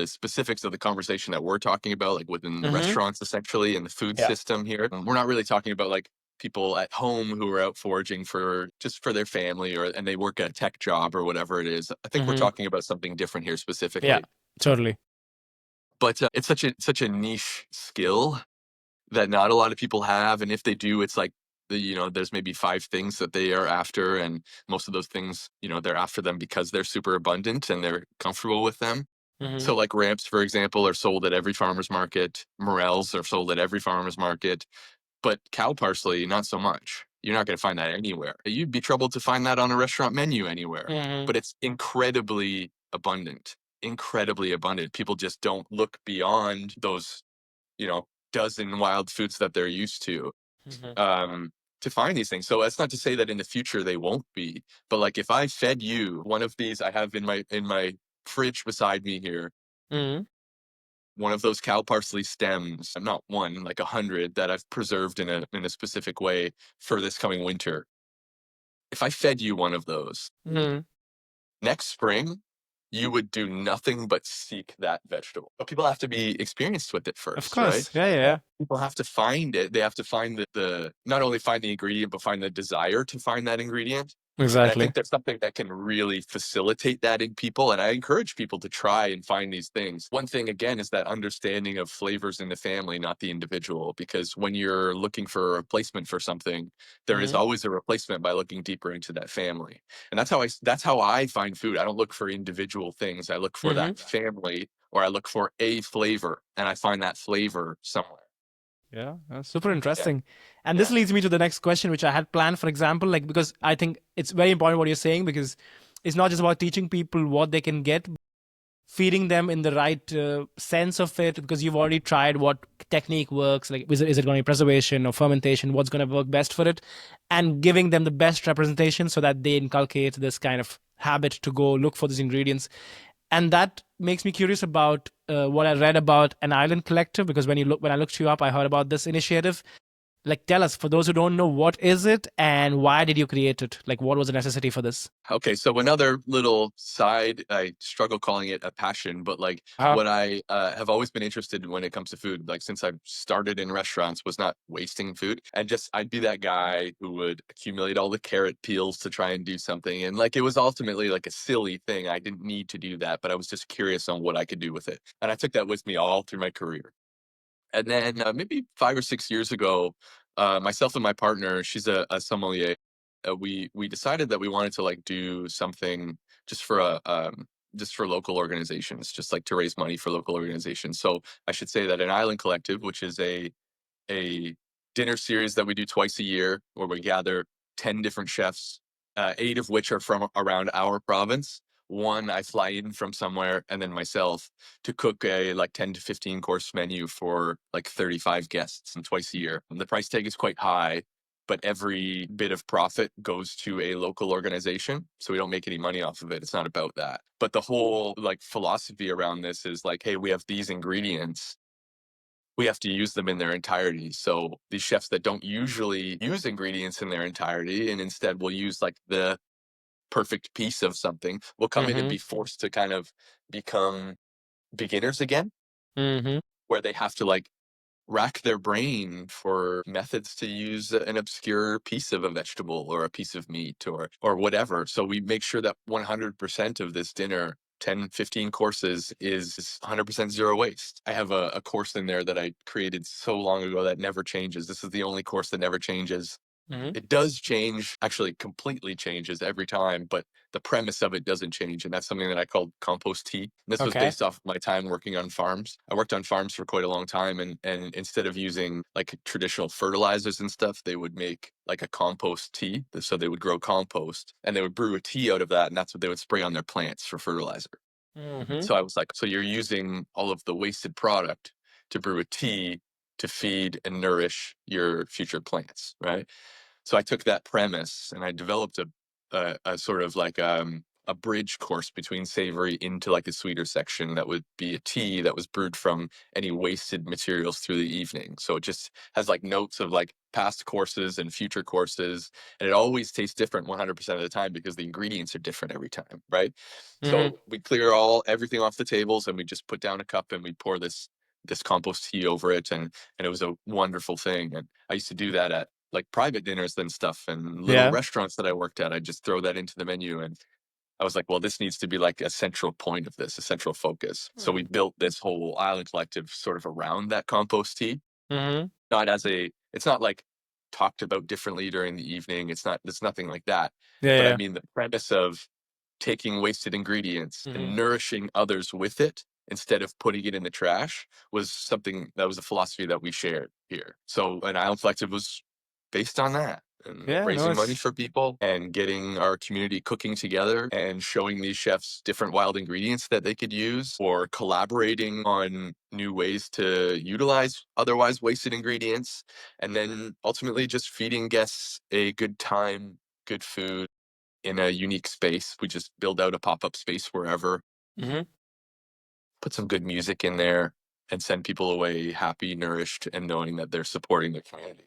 specifics of the conversation that we're talking about, like within Hmm. restaurants essentially and the food Yeah. system here. We're not really talking about like people at home who are out foraging for just for their family or and they work a tech job or whatever it is. I think we're Hmm. talking about something different here Yeah. specifically. Totally. But it's such a niche skill that not a lot of people have, and if they do, it's like there's maybe 5 things that they are after, and most of those things, they're after them because they're super abundant and they're comfortable with them. Hmm. So, like ramps, for example, are sold at every farmer's market. Morels are sold at every farmer's market, but cow parsley, not so much. You're not going to find that anywhere. You'd be troubled to find that on a restaurant menu anywhere, Hmm. but it's incredibly abundant. Incredibly abundant. People just don't look beyond those, dozen wild foods that they're used Hmm. um, to find these things. So that's not to say that in the future they won't be, but like if I fed you one of these, I have in my fridge beside me here, Hmm. one of those cow parsley stems, not one, like 100 that I've preserved in a specific way for this coming winter. If I fed you one of those Hmm. next spring, you would do nothing but seek that vegetable. But people have to be experienced with it Of first, right? course. Yeah. Yeah. People have to find it. They have to find the not only find the ingredient, but find the desire to find that ingredient. And I Exactly. think there's something that can really facilitate that in people. And I encourage people to try and find these things. One thing, again, is that understanding of flavors in the family, not the individual. Because when you're looking for a replacement for something, there is Hmm. always a replacement by looking deeper into that family. And that's how I find food. I don't look for individual things. I look for Hmm. that family, or I look for a flavor, and I find that flavor somewhere. Yeah, super Yeah. interesting. And this Yeah. leads me to the next question, which I had planned, for example, like, because I think it's very important what you're saying, because it's not just about teaching people what they can get, feeding them in the right sense of it, because you've already tried what technique works, like is it going to be preservation or fermentation, what's going to work best for it, and giving them the best representation so that they inculcate this kind of habit to go look for these ingredients. And that makes me curious about what I read about an island collective, because when I looked you up, I heard about this initiative. Like, tell us, for those who don't know, what is it and why did you create it? Like, what was the necessity for this? Okay, so another little side, I struggle calling it a passion, but like Uh, what I have always been interested in when it comes to food, like since I started in restaurants, was not wasting food. And just, I'd be that guy who would accumulate all the carrot peels to try and do something. And like, it was ultimately like a silly thing. I didn't need to do that, but I was just curious on what I could do with it. And I took that with me all through my career. And then maybe 5 or 6 years ago, myself and my partner, she's a sommelier, we decided that we wanted to like do something just for just for local organizations, just like to raise money for local organizations. So I should say that an island collective, which is a dinner series that we do twice a year, where we gather 10 different chefs, 8 of which are from around our province. One I fly in from somewhere, and then myself to cook a like 10 to 15 course menu for like 35 guests, and twice a year. And the price tag is quite high, but every bit of profit goes to a local organization. So we don't make any money off of it. It's not about that. But the whole like philosophy around this is like, hey, we have these ingredients, we have to use them in their entirety. So these chefs that don't usually use ingredients in their entirety and instead will use like the perfect piece of something will come in and mm-hmm. be forced to kind of become beginners again, Mm-hmm. where they have to like rack their brain for methods to use an obscure piece of a vegetable or a piece of meat or whatever. So we make sure that 100% of this dinner, 10, 15 courses, is 100% zero waste. I have a course in there that I created so long ago that never changes. This is the only course that never changes. Mm-hmm. It does change, actually completely changes every time, but the premise of it doesn't change. And that's something that I called compost tea. This was Okay. based off my time working on farms. I worked on farms for quite a long time. And instead of using like traditional fertilizers and stuff, they would make like a compost tea. So they would grow compost and they would brew a tea out of that. And that's what they would spray on their plants for fertilizer. Mm-hmm. So I was like, so you're using all of the wasted product to brew a tea to feed and nourish your future plants, right? So I took that premise and I developed a sort of like a bridge course between savory into like a sweeter section that would be a tea that was brewed from any wasted materials through the evening. So it just has like notes of like past courses and future courses, and it always tastes different 100% of the time because the ingredients are different every time, right? Mm-hmm. So we clear everything off the tables, and we just put down a cup and we pour this compost tea over it, and it was a wonderful thing. And I used to do that at like private dinners and stuff, and little Yeah. restaurants that I worked at. I just throw that into the menu, and I was like, well, this needs to be like a central point of this, a central focus. So we built this whole island collective sort of around that compost tea. Mm-hmm. Not as it's not like talked about differently during the evening. It's nothing like that. Yeah. But I Yeah. mean, the premise of taking wasted ingredients Mm-hmm. and nourishing others with it instead of putting it in the trash was something that was a philosophy that we shared here. So an Island Collective was based on that, and Yeah. No, raising money it's for people and getting our community cooking together and showing these chefs different wild ingredients that they could use, or collaborating on new ways to utilize otherwise wasted ingredients, and then ultimately just feeding guests a good time, good food in a unique space. We just build out a pop-up space wherever, mm-hmm. put some good music in there, and send people away happy, nourished, and knowing that they're supporting their community.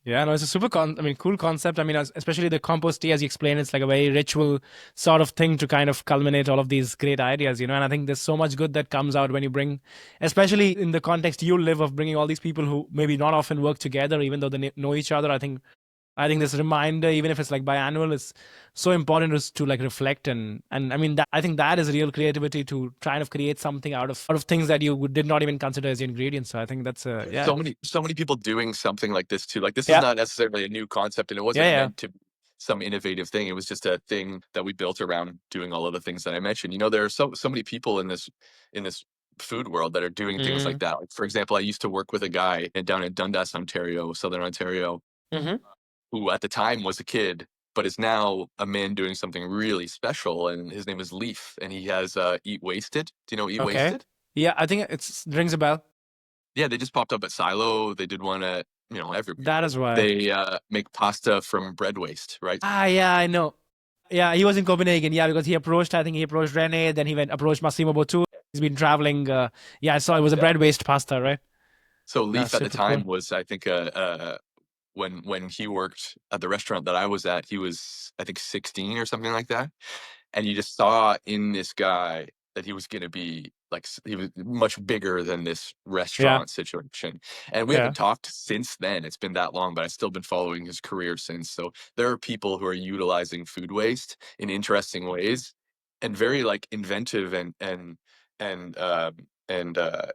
Yeah, no, it's a super cool concept. I mean, especially the compost tea, as you explained, it's like a very ritual sort of thing to kind of culminate all of these great ideas, you know. And I think there's so much good that comes out when you bring, especially in the context you live of bringing all these people who maybe not often work together, even though they know each other. I think this reminder, even if it's like biannual, is so important to like reflect and I mean that I think that is real creativity to try of create something out of things that you did not even consider as ingredients. So I think that's yeah. So many people doing something like this too. Like, this is Yeah. not necessarily a new concept, and it Yeah. wasn't Yeah. meant to be some innovative thing. It was just a thing that we built around doing all of the things that I mentioned. You know, there are so many people in this food world that are doing things like Mm-hmm. that. Like, for example, I used to work with a guy down in Dundas, Ontario, Southern Ontario, Mm-hmm. who at the time was a kid, but is now a man doing something really special. And his name is Leaf, and he has Eat Wasted. Do you know Eat Okay. Wasted? Yeah, I think it rings a bell. Yeah, they just popped up at Silo. They did one at, everywhere. That is why. They make pasta from bread waste, right? Ah, yeah, I know. Yeah, he was in Copenhagen. Yeah, because I think he approached Rene, then he went approached Massimo Bottura. He's been traveling. Yeah, I saw it was a Yeah. bread based pasta, right? So Yeah, Leaf at the super cool. time was, I think, when he worked at the restaurant that I was at, he was, I think, 16 or something like that. And you just saw in this guy that he was going to be like, he was much bigger than this Yeah, restaurant situation. And we yeah. haven't talked since then. It's been that long, but I've still been following his career since. So there are people who are utilizing food waste in interesting ways, and very like inventive and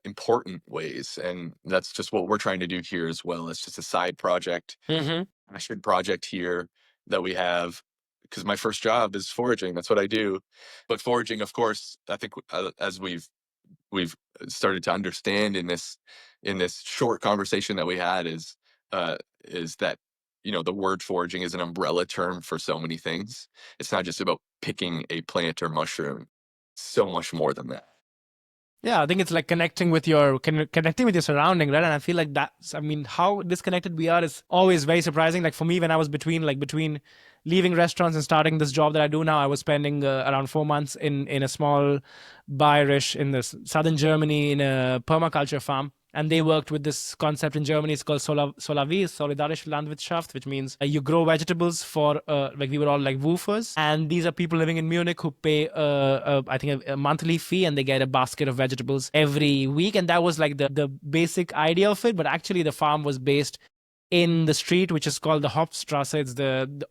important ways. And that's just what we're trying to do here as well. It's just a side project, Mm-hmm. passion project here that we have, because my first job is foraging. That's what I do. But foraging, of course, I think as we've started to understand in this short conversation that we had, is that, the word foraging is an umbrella term for so many things. It's not just about picking a plant or mushroom. So much more than that. Yeah, I think it's like connecting with connecting with your surrounding, right? And I feel like that's, I mean, how disconnected we are is always very surprising. Like for me, when I was between leaving restaurants and starting this job that I do now, I was spending around 4 months in a small Bayerisch in this southern Germany in a permaculture farm. And they worked with this concept in Germany. It's called Solavi, Solidarische Landwirtschaft, which means you grow vegetables for, like we were all like woofers. And these are people living in Munich who pay, I think, a monthly fee, and they get a basket of vegetables every week. And that was like the basic idea of it. But actually, the farm was based in the street, which is called the Hopstrasse. It's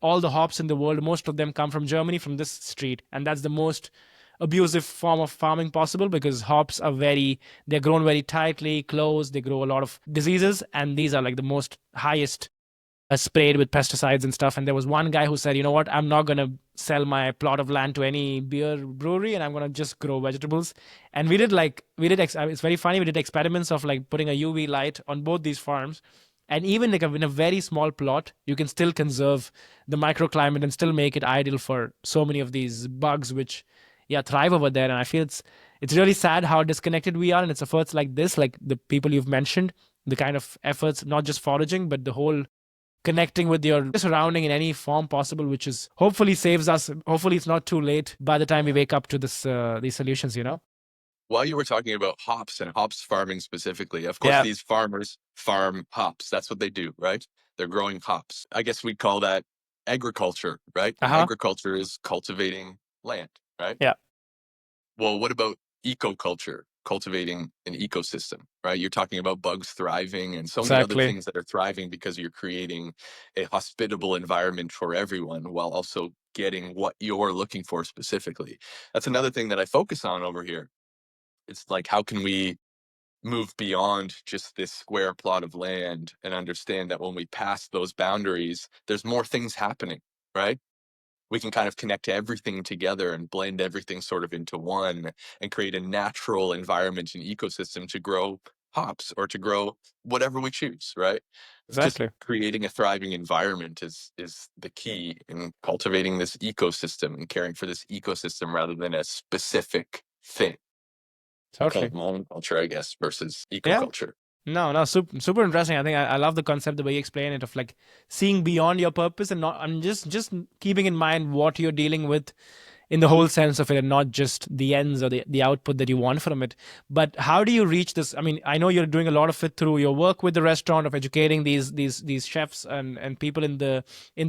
all the hops in the world. Most of them come from Germany, from this street. And that's the most abusive form of farming possible, because hops are they're grown very tightly, close, they grow a lot of diseases, and these are like the most highest sprayed with pesticides and stuff. And there was one guy who said, you know what, I'm not going to sell my plot of land to any beer brewery, and I'm going to just grow vegetables. And it's very funny, we did experiments of like putting a UV light on both these farms. And even like in a very small plot, you can still conserve the microclimate and still make it ideal for so many of these bugs, which thrive over there. And I feel it's really sad how disconnected we are. And it's efforts like this, like the people you've mentioned, the kind of efforts, not just foraging, but the whole connecting with your surrounding in any form possible, which is hopefully saves us. Hopefully it's not too late by the time we wake up to these solutions, you know? While you were talking about hops and hops farming specifically, of course, Yeah. these farmers farm hops. That's what they do, right? They're growing hops. I guess we'd call that agriculture, right? And Uh-huh. agriculture is cultivating land, right? Yeah. Well, what about ecoculture, cultivating an ecosystem, right? You're talking about bugs thriving and so many other Exactly. things that are thriving because you're creating a hospitable environment for everyone while also getting what you're looking for specifically. That's another thing that I focus on over here. It's like, how can we move beyond just this square plot of land and understand that when we pass those boundaries, there's more things happening, right? We can kind of connect everything together and blend everything sort of into one and create a natural environment and ecosystem to grow hops or to grow whatever we choose, right? Just Exactly. creating a thriving environment is the key in cultivating this ecosystem and caring for this ecosystem rather than a specific thing. I call Totally. it monoculture, I guess, versus Yeah. ecoculture. No, no, super interesting. I think I love the concept, the way you explain it, of like seeing beyond your purpose and not, I'm just keeping in mind what you're dealing with in the whole sense of it, and not just the ends or the output that you want from it. But how do you reach this? I mean, I know you're doing a lot of it through your work with the restaurant, of educating these chefs and people in the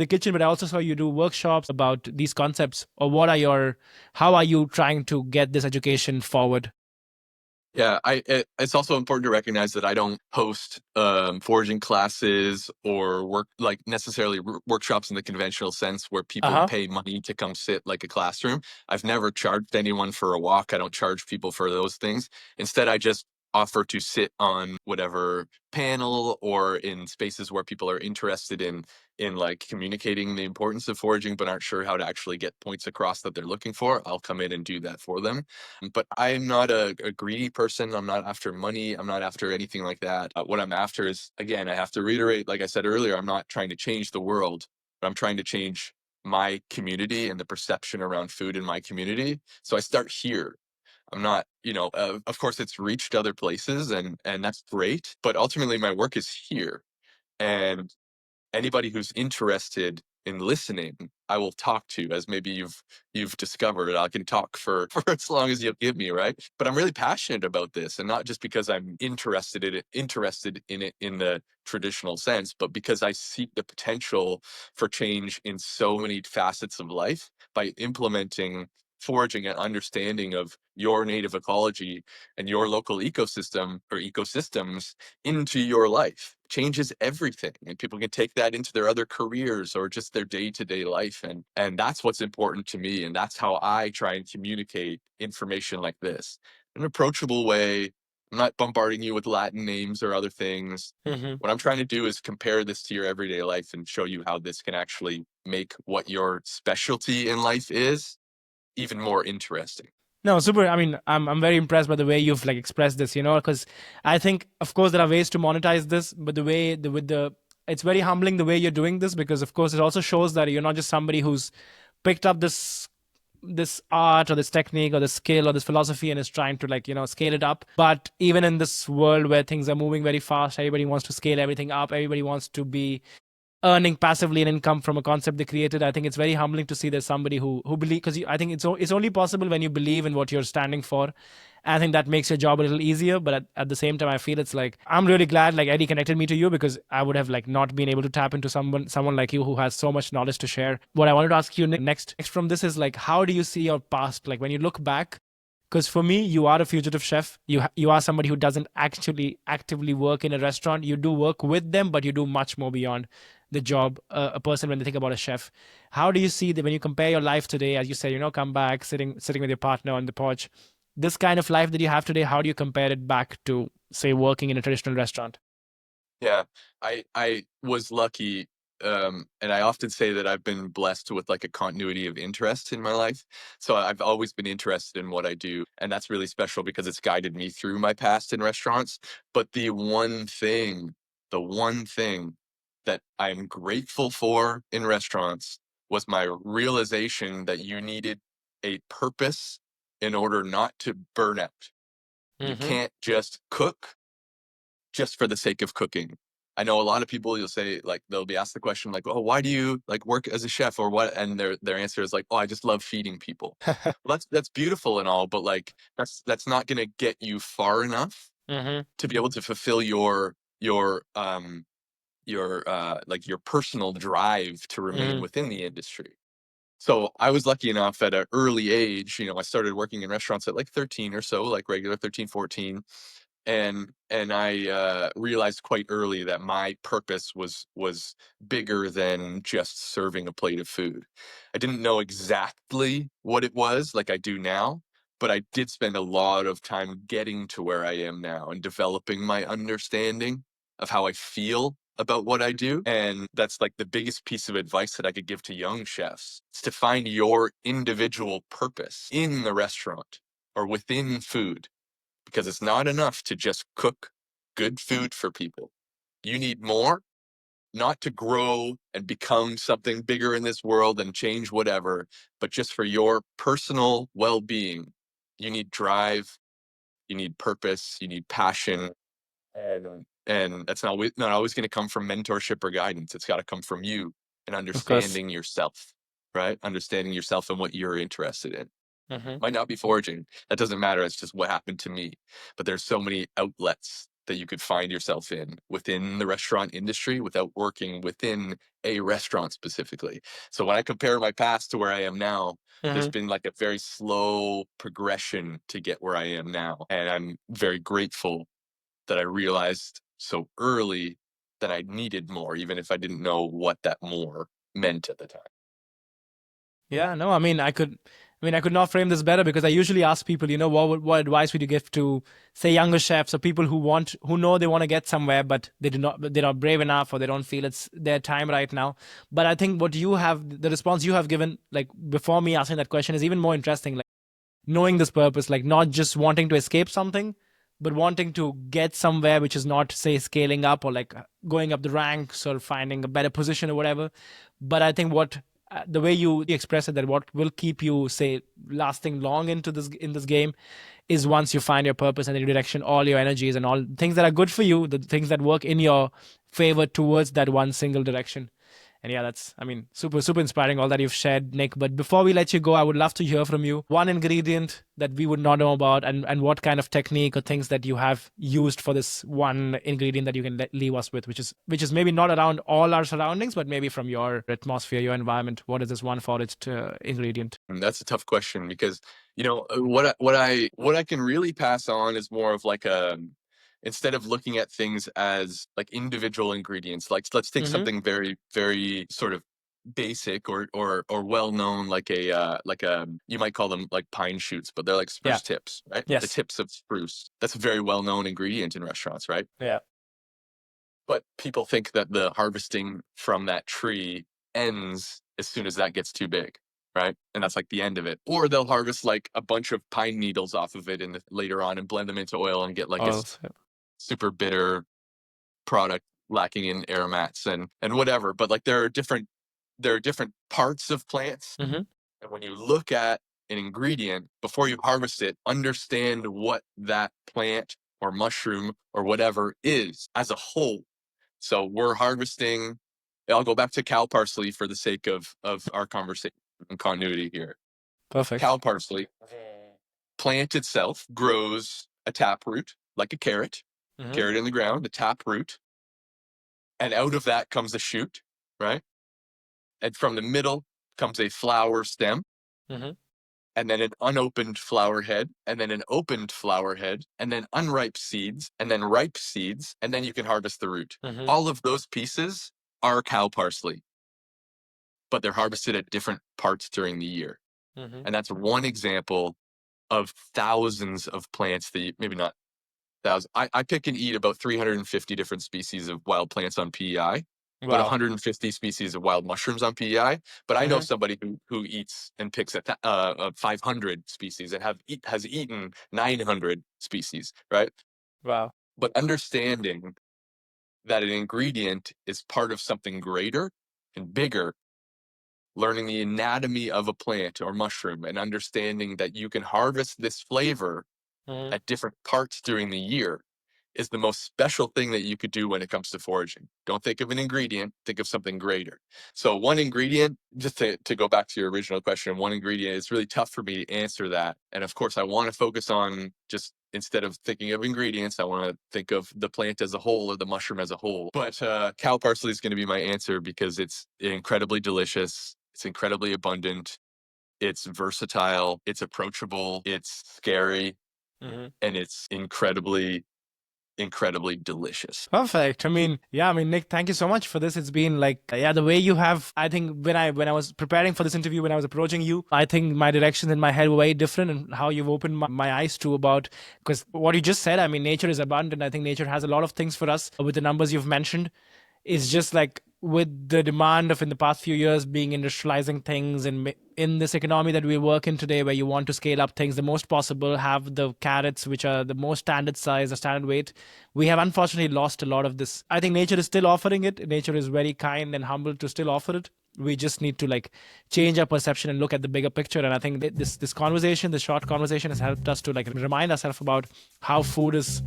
kitchen, but I also saw you do workshops about these concepts. Or how are you trying to get this education forward? Yeah, it's also important to recognize that I don't host foraging classes or work like necessarily workshops in the conventional sense where people Uh-huh. pay money to come sit like a classroom. I've never charged anyone for a walk. I don't charge people for those things. Instead, I just offer to sit on whatever panel or in spaces where people are interested in like communicating the importance of foraging but aren't sure how to actually get points across that they're looking for. I'll come in and do that for them. But I'm not a greedy person. I'm not after money. I'm not after anything like that. What I'm after is, again, I have to reiterate, like I said earlier, I'm not trying to change the world, but I'm trying to change my community and the perception around food in my community. So I start here. I'm not, of course, it's reached other places, and that's great. But ultimately, my work is here, and anybody who's interested in listening, I will talk to, as maybe you've discovered. I can talk for for as long as you'll give me, right? But I'm really passionate about this, and not just because I'm interested in it in the traditional sense, but because I see the potential for change in so many facets of life by implementing foraging and understanding of your native ecology and your local ecosystem or ecosystems into your life changes everything, and people can take that into their other careers or just their day-to-day life, and that's what's important to me, and that's how I try and communicate information like this in an approachable way. I'm not bombarding you with Latin names or other things. Mm-hmm. What I'm trying to do is compare this to your everyday life and show you how this can actually make what your specialty in life is even more interesting. No, super. I mean, I'm very impressed by the way you've like expressed this, you know, because I think, of course, there are ways to monetize this, but the way the with the it's very humbling the way you're doing this, because of course it also shows that you're not just somebody who's picked up this art or this technique or this skill or this philosophy and is trying to, like, you know, scale it up. But even in this world where things are moving very fast, everybody wants to scale everything up, everybody wants to be earning passively an income from a concept they created. I think it's very humbling to see there's somebody who believe, because I think it's only possible when you believe in what you're standing for. I think that makes your job a little easier. But at the same time, I feel it's like, I'm really glad like Eddie connected me to you, because I would have like not been able to tap into someone like you who has so much knowledge to share. What I wanted to ask you next from this is like, how do you see your past? Like when you look back, because for me, you are a fugitive chef. You are somebody who doesn't actually actively work in a restaurant. You do work with them, but you do much more beyond the job. A person, when they think about a chef, how do you see that when you compare your life today, as you said, you know, come back sitting with your partner on the porch, this kind of life that you have today, how do you compare it back to, say, working in a traditional restaurant? Yeah, I was lucky, and I often say that I've been blessed with like a continuity of interest in my life. So I've always been interested in what I do, and that's really special because it's guided me through my past in restaurants. But the one thing that I'm grateful for in restaurants was my realization that you needed a purpose in order not to burn out. You Mm-hmm. can't just cook just for the sake of cooking. I know a lot of people, you'll say, like, they'll be asked the question like, oh, why do you like work as a chef or what? And their answer is like, oh, I just love feeding people. Well, that's beautiful and all, but like that's not going to get you far enough Mm-hmm. to be able to fulfill your like your personal drive to remain Mm-hmm. within the industry. So I was lucky enough at an early age, I started working in restaurants at like 13 or so, like regular 13, 14. And I realized quite early that my purpose was bigger than just serving a plate of food. I didn't know exactly what it was like I do now, but I did spend a lot of time getting to where I am now and developing my understanding of how I feel about what I do. And that's like the biggest piece of advice that I could give to young chefs. It's to find your individual purpose in the restaurant or within food, because it's not enough to just cook good food for people. You need more, not to grow and become something bigger in this world and change whatever, but just for your personal well-being. You need drive, you need purpose, you need passion, and that's not always going to come from mentorship or guidance. It's got to come from you and Of course. understanding yourself, right? Understanding yourself and what you're interested in. Mm-hmm. Might not be foraging. That doesn't matter. It's just what happened to me. But there's so many outlets that you could find yourself in within the restaurant industry without working within a restaurant specifically. So when I compare my past to where I am now, there's Mm-hmm. been like a very slow progression to get where I am now. And I'm very grateful that I realized so early that I needed more, even if I didn't know what that more meant at the time. Yeah, no, I could not frame this better because I usually ask people, what advice would you give to, say, younger chefs or people who know they want to get somewhere, but they're not brave enough or they don't feel it's their time right now. But I think the response you have given, like before me asking that question, is even more interesting. Like knowing this purpose, like not just wanting to escape something, but wanting to get somewhere, which is not, say, scaling up or like going up the ranks or finding a better position or whatever. But I think the way you express it, that what will keep you, say, lasting long in this game is once you find your purpose and the direction, all your energies and all things that are good for you, the things that work in your favor towards that one single direction. And yeah, that's, super, super inspiring, all that you've shared, Nick. But before we let you go, I would love to hear from you one ingredient that we would not know about, and what kind of technique or things that you have used for this one ingredient that you can leave us with, which is maybe not around all our surroundings, but maybe from your atmosphere, your environment. What is this one for its ingredient? And that's a tough question because what I can really pass on is more of like instead of looking at things as like individual ingredients, like let's take Mm-hmm. something very very sort of basic or well known, like a you might call them like pine shoots, but they're like Yeah. spruce tips, right? The Yes. tips of spruce. That's a very well known ingredient in restaurants, right? Yeah. But people think that the harvesting from that tree ends as soon as that gets too big, right? And that's like the end of it. Or they'll harvest like a bunch of pine needles off of it later on and blend them into oil and get like a Oils. super bitter product lacking in aromats and whatever. But like there are different parts of plants. Mm-hmm. And when you look at an ingredient before you harvest it, understand what that plant or mushroom or whatever is as a whole. So we're harvesting. I'll go back to cow parsley for the sake of our conversation and continuity here. Perfect. Cow parsley, plant itself grows a taproot like a carrot, Mm-hmm. carrot in the ground, a taproot, and out of that comes a shoot, right? And from the middle comes a flower stem, Mm-hmm. and then an unopened flower head, and then an opened flower head, and then unripe seeds, and then ripe seeds, and then you can harvest the root. Mm-hmm. All of those pieces are cow parsley, but they're harvested at different parts during the year. Mm-hmm. And that's one example of thousands of plants that maybe not thousands. I pick and eat about 350 different species of wild plants on PEI, about Wow. 150 species of wild mushrooms on PEI. But I know Mm-hmm. somebody who eats and picks 500 species and has eaten 900 species, right? Wow. But understanding that an ingredient is part of something greater and bigger, learning the anatomy of a plant or mushroom and understanding that you can harvest this flavor Mm-hmm. at different parts during the year is the most special thing that you could do when it comes to foraging. Don't think of an ingredient, think of something greater. So one ingredient, just to go back to your original question, one ingredient, it's really tough for me to answer that. And of course, I want to focus on just, instead of thinking of ingredients, I want to think of the plant as a whole or the mushroom as a whole. But cow parsley is going to be my answer because it's incredibly delicious. It's incredibly abundant. It's versatile. It's approachable. It's scary. And it's incredibly delicious. Perfect. I mean, Nick, thank you so much for this. It's been like, the way you have, I think when I was preparing for this interview, when I was approaching you, I think my directions in my head were very different, and how you've opened my eyes to about, because what you just said, I mean, nature is abundant. I think nature has a lot of things for us with the numbers you've mentioned. It's just like with the demand of in the past few years being industrializing things, and in this economy that we work in today, where you want to scale up things the most possible, have the carrots which are the most standard size or standard weight, we have unfortunately lost a lot of this. I think nature is still offering it. Nature is very kind and humble to still offer it. We just need to like change our perception and look at the bigger picture. And I think this conversation, this short conversation, has helped us to like remind ourselves about how food is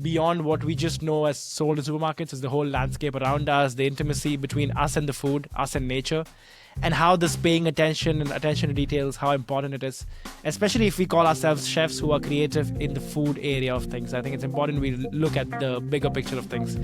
beyond what we just know as sold in supermarkets. Is the whole landscape around us, the intimacy between us and the food, us and nature, and how this paying attention to details, how important it is, especially if we call ourselves chefs who are creative in the food area of things. I think it's important we look at the bigger picture of things.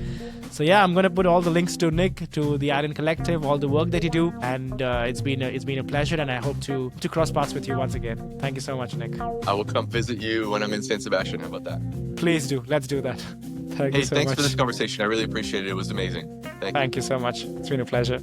So I'm going to put all the links to Nick, to the Island Collective, all the work that you do, and it's been a pleasure, and I hope to cross paths with you once again. Thank you so much, Nick. I will come visit you when I'm in San Sebastian. How about that? Please do. Let's do that. Thank you so thanks much. for this conversation. I really appreciate it. It was amazing. Thank you so much. It's been a pleasure.